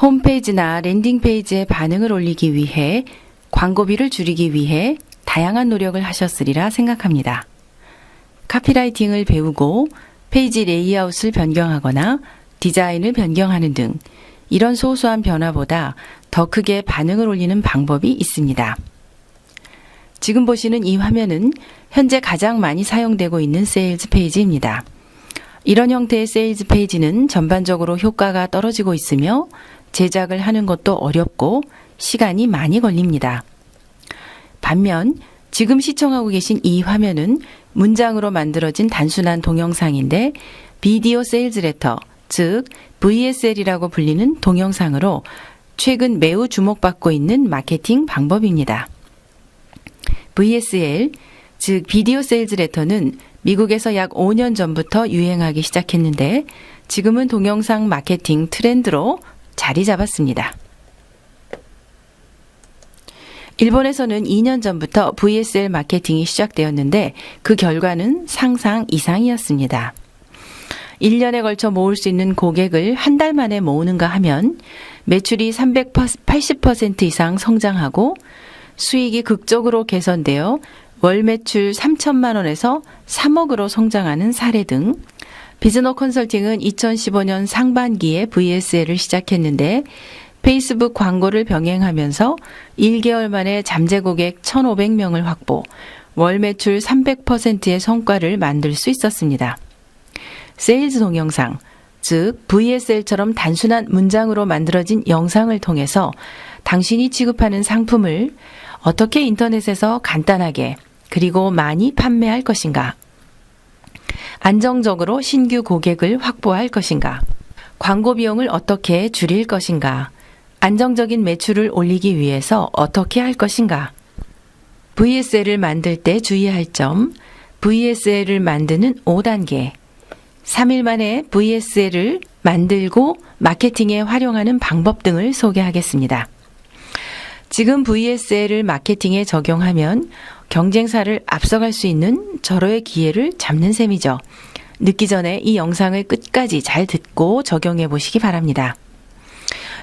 홈페이지나 랜딩페이지에 반응을 올리기 위해 광고비를 줄이기 위해 다양한 노력을 하셨으리라 생각합니다. 카피라이팅을 배우고 페이지 레이아웃을 변경하거나 디자인을 변경하는 등 이런 소소한 변화보다 더 크게 반응을 올리는 방법이 있습니다. 지금 보시는 이 화면은 현재 가장 많이 사용되고 있는 세일즈 페이지입니다. 이런 형태의 세일즈 페이지는 전반적으로 효과가 떨어지고 있으며 제작을 하는 것도 어렵고 시간이 많이 걸립니다. 반면 지금 시청하고 계신 이 화면은 문장으로 만들어진 단순한 동영상인데 비디오 세일즈 레터, 즉 VSL이라고 불리는 동영상으로 최근 매우 주목받고 있는 마케팅 방법입니다. VSL, 즉 비디오 세일즈 레터는 미국에서 약 5년 전부터 유행하기 시작했는데 지금은 동영상 마케팅 트렌드로 자리 잡았습니다. 일본에서는 2년 전부터 VSL 마케팅이 시작되었는데 그 결과는 상상 이상이었습니다. 1년에 걸쳐 모을 수 있는 고객을 한 달 만에 모으는가 하면 매출이 380% 이상 성장하고 수익이 극적으로 개선되어 월 매출 3천만 원에서 3억으로 성장하는 사례 등 비즈너 컨설팅은 2015년 상반기에 VSL을 시작했는데 페이스북 광고를 병행하면서 1개월 만에 잠재 고객 1,500명을 확보, 월 매출 300%의 성과를 만들 수 있었습니다. 세일즈 동영상, 즉 VSL처럼 단순한 문장으로 만들어진 영상을 통해서 당신이 취급하는 상품을 어떻게 인터넷에서 간단하게 그리고 많이 판매할 것인가? 안정적으로 신규 고객을 확보할 것인가? 광고 비용을 어떻게 줄일 것인가? 안정적인 매출을 올리기 위해서 어떻게 할 것인가? VSL을 만들 때 주의할 점, VSL을 만드는 5단계, 3일 만에 VSL을 만들고 마케팅에 활용하는 방법 등을 소개하겠습니다. 지금 VSL을 마케팅에 적용하면 경쟁사를 앞서갈 수 있는 절호의 기회를 잡는 셈이죠. 늦기 전에 이 영상을 끝까지 잘 듣고 적용해 보시기 바랍니다.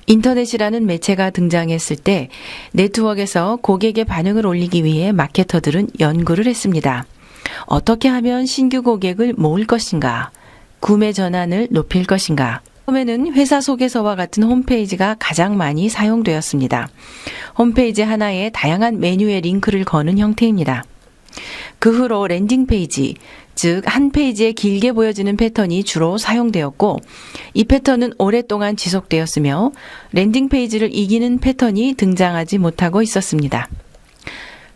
인터넷이라는 매체가 등장했을 때 네트워크에서 고객의 반응을 올리기 위해 마케터들은 연구를 했습니다. 어떻게 하면 신규 고객을 모을 것인가? 구매 전환을 높일 것인가? 처음에는 회사 소개서와 같은 홈페이지가 가장 많이 사용되었습니다. 홈페이지 하나에 다양한 메뉴의 링크를 거는 형태입니다. 그 후로 랜딩 페이지, 즉 한 페이지에 길게 보여지는 패턴이 주로 사용되었고 이 패턴은 오랫동안 지속되었으며 랜딩 페이지를 이기는 패턴이 등장하지 못하고 있었습니다.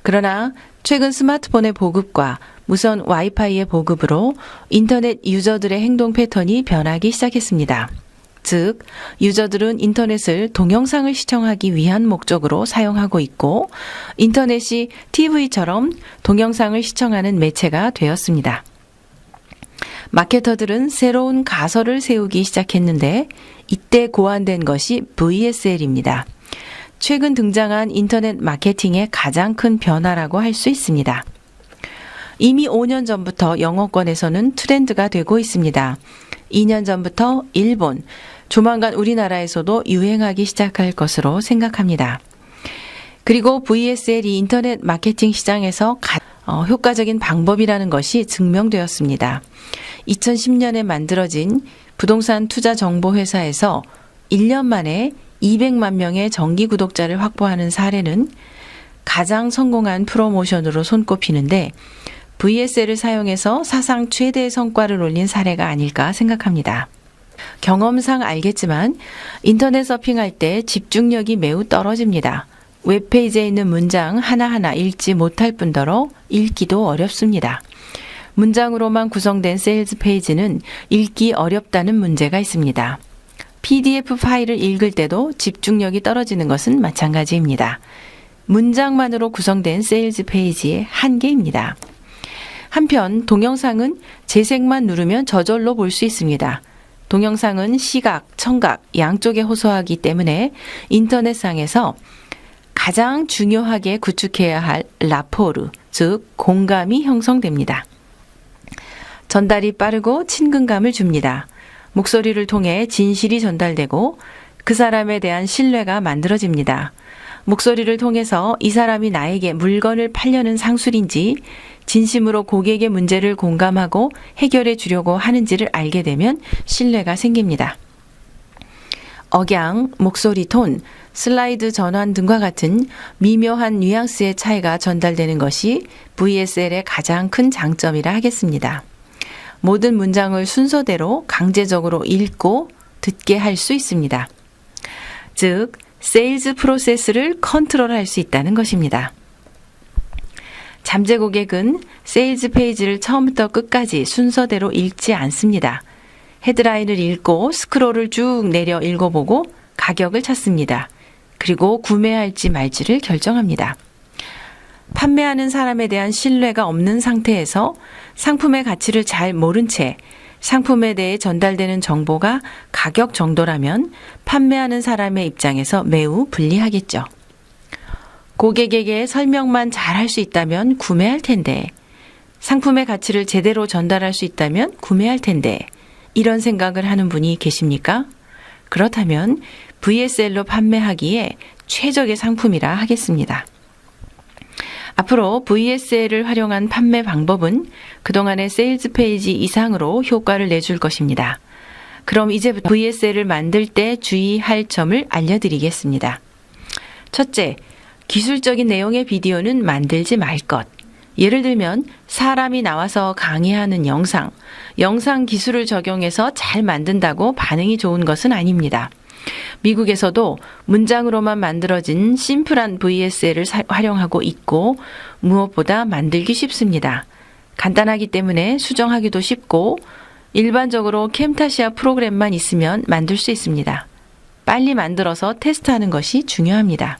그러나 최근 스마트폰의 보급과 무선 와이파이의 보급으로 인터넷 유저들의 행동 패턴이 변하기 시작했습니다. 즉, 유저들은 인터넷을 동영상을 시청하기 위한 목적으로 사용하고 있고 인터넷이 TV처럼 동영상을 시청하는 매체가 되었습니다. 마케터들은 새로운 가설을 세우기 시작했는데 이때 고안된 것이 VSL입니다. 최근 등장한 인터넷 마케팅의 가장 큰 변화라고 할 수 있습니다. 이미 5년 전부터 영어권에서는 트렌드가 되고 있습니다. 2년 전부터 일본, 조만간 우리나라에서도 유행하기 시작할 것으로 생각합니다. 그리고 VSL이 인터넷 마케팅 시장에서 효과적인 방법이라는 것이 증명되었습니다. 2010년에 만들어진 부동산 투자 정보 회사에서 1년 만에 200만 명의 정기 구독자를 확보하는 사례는 가장 성공한 프로모션으로 손꼽히는데 VSL을 사용해서 사상 최대의 성과를 올린 사례가 아닐까 생각합니다. 경험상 알겠지만 인터넷 서핑할 때 집중력이 매우 떨어집니다. 웹페이지에 있는 문장 하나하나 읽지 못할 뿐더러 읽기도 어렵습니다. 문장으로만 구성된 세일즈 페이지는 읽기 어렵다는 문제가 있습니다. PDF 파일을 읽을 때도 집중력이 떨어지는 것은 마찬가지입니다. 문장만으로 구성된 세일즈 페이지의 한계입니다. 한편 동영상은 재생만 누르면 저절로 볼 수 있습니다. 동영상은 시각, 청각 양쪽에 호소하기 때문에 인터넷상에서 가장 중요하게 구축해야 할 라포르, 즉 공감이 형성됩니다. 전달이 빠르고 친근감을 줍니다. 목소리를 통해 진실이 전달되고 그 사람에 대한 신뢰가 만들어집니다. 목소리를 통해서 이 사람이 나에게 물건을 팔려는 상술인지 진심으로 고객의 문제를 공감하고 해결해 주려고 하는지를 알게 되면 신뢰가 생깁니다. 억양, 목소리 톤, 슬라이드 전환 등과 같은 미묘한 뉘앙스의 차이가 전달되는 것이 VSL의 가장 큰 장점이라 하겠습니다. 모든 문장을 순서대로 강제적으로 읽고 듣게 할 수 있습니다. 즉, 세일즈 프로세스를 컨트롤할 수 있다는 것입니다. 잠재 고객은 세일즈 페이지를 처음부터 끝까지 순서대로 읽지 않습니다. 헤드라인을 읽고 스크롤을 쭉 내려 읽어보고 가격을 찾습니다. 그리고 구매할지 말지를 결정합니다. 판매하는 사람에 대한 신뢰가 없는 상태에서 상품의 가치를 잘 모른 채 상품에 대해 전달되는 정보가 가격 정도라면 판매하는 사람의 입장에서 매우 불리하겠죠. 고객에게 설명만 잘 할 수 있다면 구매할 텐데, 상품의 가치를 제대로 전달할 수 있다면 구매할 텐데, 이런 생각을 하는 분이 계십니까? 그렇다면 VSL로 판매하기에 최적의 상품이라 하겠습니다. 앞으로 VSL을 활용한 판매 방법은 그동안의 세일즈 페이지 이상으로 효과를 내줄 것입니다. 그럼 이제부터 VSL을 만들 때 주의할 점을 알려드리겠습니다. 첫째, 기술적인 내용의 비디오는 만들지 말 것. 예를 들면 사람이 나와서 강의하는 영상 기술을 적용해서 잘 만든다고 반응이 좋은 것은 아닙니다. 미국에서도 문장으로만 만들어진 심플한 VSL을 활용하고 있고 무엇보다 만들기 쉽습니다. 간단하기 때문에 수정하기도 쉽고 일반적으로 캠타시아 프로그램만 있으면 만들 수 있습니다. 빨리 만들어서 테스트하는 것이 중요합니다.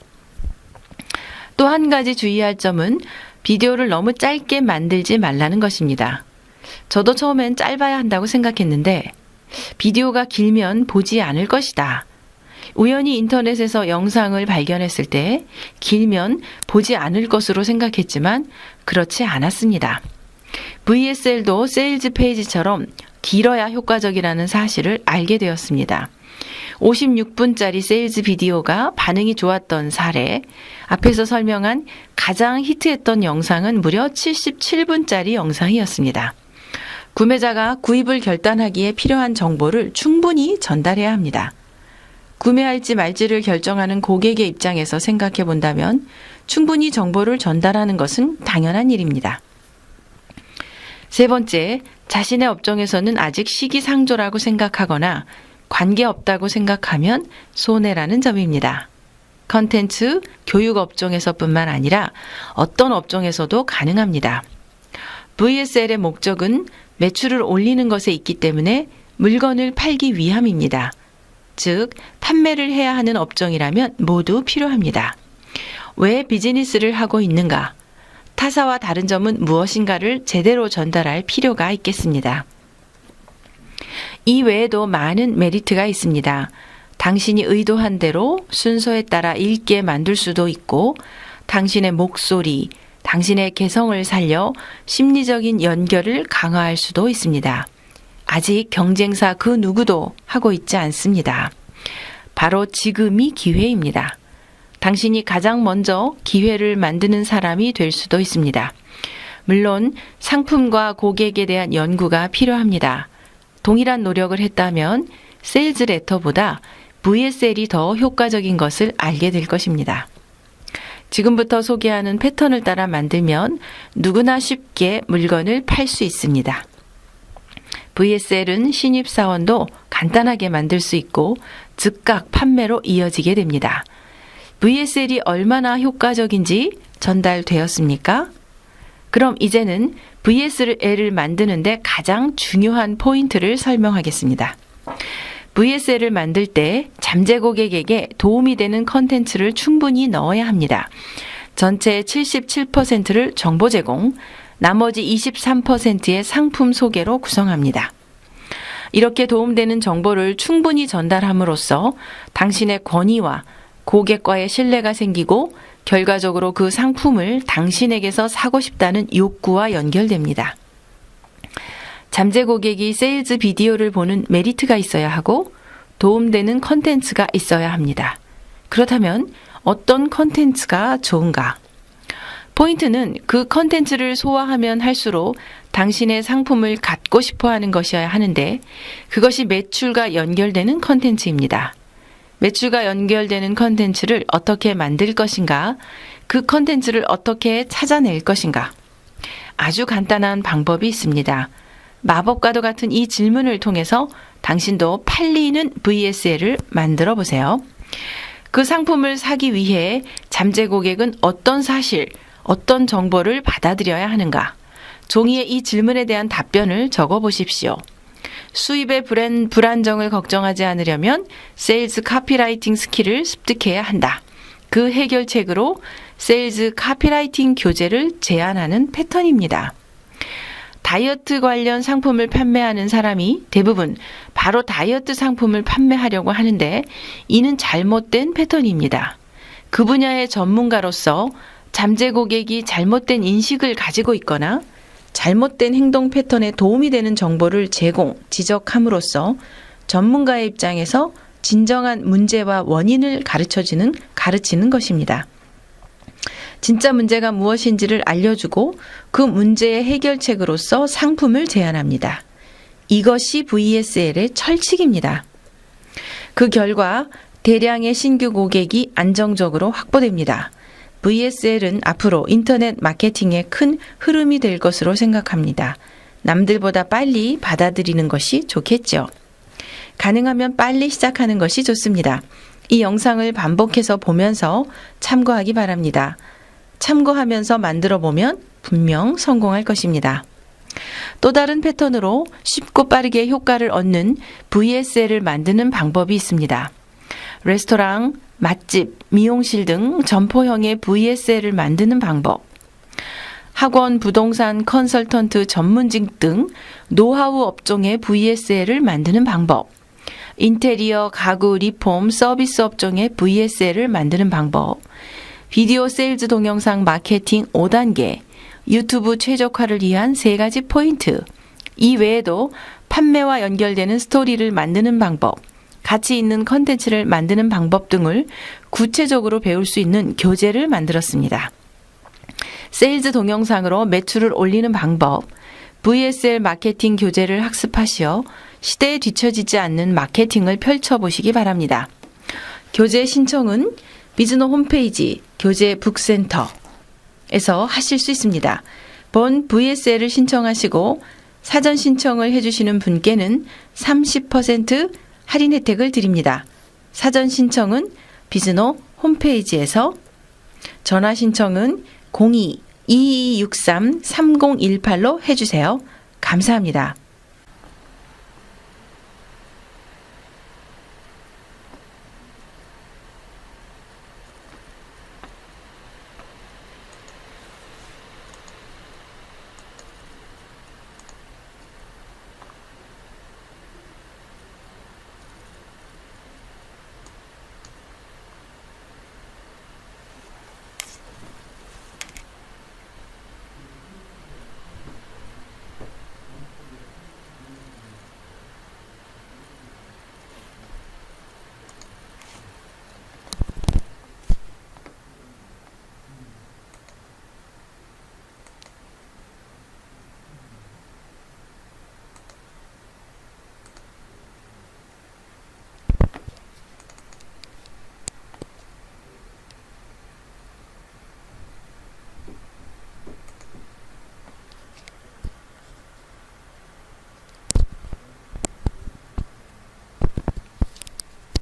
또 한 가지 주의할 점은 비디오를 너무 짧게 만들지 말라는 것입니다. 저도 처음엔 짧아야 한다고 생각했는데 비디오가 길면 보지 않을 것이다. 우연히 인터넷에서 영상을 발견했을 때 길면 보지 않을 것으로 생각했지만 그렇지 않았습니다. VSL도 세일즈 페이지처럼 길어야 효과적이라는 사실을 알게 되었습니다. 56분짜리 세일즈 비디오가 반응이 좋았던 사례, 앞에서 설명한 가장 히트했던 영상은 무려 77분짜리 영상이었습니다. 구매자가 구입을 결단하기에 필요한 정보를 충분히 전달해야 합니다. 구매할지 말지를 결정하는 고객의 입장에서 생각해 본다면 충분히 정보를 전달하는 것은 당연한 일입니다. 세 번째, 자신의 업종에서는 아직 시기상조라고 생각하거나 관계없다고 생각하면 손해라는 점입니다. 컨텐츠, 교육 업종에서뿐만 아니라 어떤 업종에서도 가능합니다. VSL의 목적은 매출을 올리는 것에 있기 때문에 물건을 팔기 위함입니다. 즉, 판매를 해야 하는 업종이라면 모두 필요합니다. 왜 비즈니스를 하고 있는가? 타사와 다른 점은 무엇인가를 제대로 전달할 필요가 있겠습니다. 이 외에도 많은 메리트가 있습니다. 당신이 의도한 대로 순서에 따라 읽게 만들 수도 있고, 당신의 목소리, 당신의 개성을 살려 심리적인 연결을 강화할 수도 있습니다. 아직 경쟁사 그 누구도 하고 있지 않습니다. 바로 지금이 기회입니다. 당신이 가장 먼저 기회를 만드는 사람이 될 수도 있습니다. 물론 상품과 고객에 대한 연구가 필요합니다. 동일한 노력을 했다면 세일즈 레터보다 VSL이 더 효과적인 것을 알게 될 것입니다. 지금부터 소개하는 패턴을 따라 만들면 누구나 쉽게 물건을 팔 수 있습니다. VSL은 신입사원도 간단하게 만들 수 있고 즉각 판매로 이어지게 됩니다. VSL이 얼마나 효과적인지 전달되었습니까? 그럼 이제는 VSL을 만드는데 가장 중요한 포인트를 설명하겠습니다. VSL을 만들 때 잠재 고객에게 도움이 되는 컨텐츠를 충분히 넣어야 합니다. 전체 77%를 정보 제공, 나머지 23%의 상품 소개로 구성합니다. 이렇게 도움되는 정보를 충분히 전달함으로써 당신의 권위와 고객과의 신뢰가 생기고 결과적으로 그 상품을 당신에게서 사고 싶다는 욕구와 연결됩니다. 잠재 고객이 세일즈 비디오를 보는 메리트가 있어야 하고 도움되는 컨텐츠가 있어야 합니다. 그렇다면 어떤 컨텐츠가 좋은가? 포인트는 그 컨텐츠를 소화하면 할수록 당신의 상품을 갖고 싶어 하는 것이어야 하는데 그것이 매출과 연결되는 컨텐츠입니다. 매출과 연결되는 컨텐츠를 어떻게 만들 것인가? 그 컨텐츠를 어떻게 찾아낼 것인가? 아주 간단한 방법이 있습니다. 마법과도 같은 이 질문을 통해서 당신도 팔리는 VSL을 만들어 보세요. 그 상품을 사기 위해 잠재 고객은 어떤 사실, 어떤 정보를 받아들여야 하는가? 종이에 이 질문에 대한 답변을 적어 보십시오. 수입의 불안정을 걱정하지 않으려면 세일즈 카피라이팅 스킬을 습득해야 한다. 그 해결책으로 세일즈 카피라이팅 교재를 제안하는 패턴입니다. 다이어트 관련 상품을 판매하는 사람이 대부분 바로 다이어트 상품을 판매하려고 하는데 이는 잘못된 패턴입니다. 그 분야의 전문가로서 잠재 고객이 잘못된 인식을 가지고 있거나 잘못된 행동 패턴에 도움이 되는 정보를 지적함으로써 전문가의 입장에서 진정한 문제와 원인을 가르치는 것입니다. 진짜 문제가 무엇인지를 알려주고 그 문제의 해결책으로서 상품을 제안합니다. 이것이 VSL의 철칙입니다. 그 결과 대량의 신규 고객이 안정적으로 확보됩니다. VSL은 앞으로 인터넷 마케팅의 큰 흐름이 될 것으로 생각합니다. 남들보다 빨리 받아들이는 것이 좋겠죠. 가능하면 빨리 시작하는 것이 좋습니다. 이 영상을 반복해서 보면서 참고하기 바랍니다. 참고하면서 만들어 보면 분명 성공할 것입니다. 또 다른 패턴으로 쉽고 빠르게 효과를 얻는 VSL을 만드는 방법이 있습니다. 레스토랑, 맛집, 미용실 등 점포형의 VSL을 만드는 방법. 학원, 부동산, 컨설턴트, 전문직 등 노하우 업종의 VSL을 만드는 방법. 인테리어, 가구, 리폼, 서비스 업종의 VSL을 만드는 방법. 비디오 세일즈 동영상 마케팅 5단계, 유튜브 최적화를 위한 3가지 포인트. 이 외에도 판매와 연결되는 스토리를 만드는 방법, 가치 있는 컨텐츠를 만드는 방법 등을 구체적으로 배울 수 있는 교재를 만들었습니다. 세일즈 동영상으로 매출을 올리는 방법, VSL 마케팅 교재를 학습하시어 시대에 뒤처지지 않는 마케팅을 펼쳐보시기 바랍니다. 교재 신청은 비즈노 홈페이지 교재 북센터에서 하실 수 있습니다. 본 VSL을 신청하시고 사전 신청을 해주시는 분께는 30% 할인 혜택을 드립니다. 사전 신청은 비즈노 홈페이지에서, 전화 신청은 02-2263-3018로 해주세요. 감사합니다.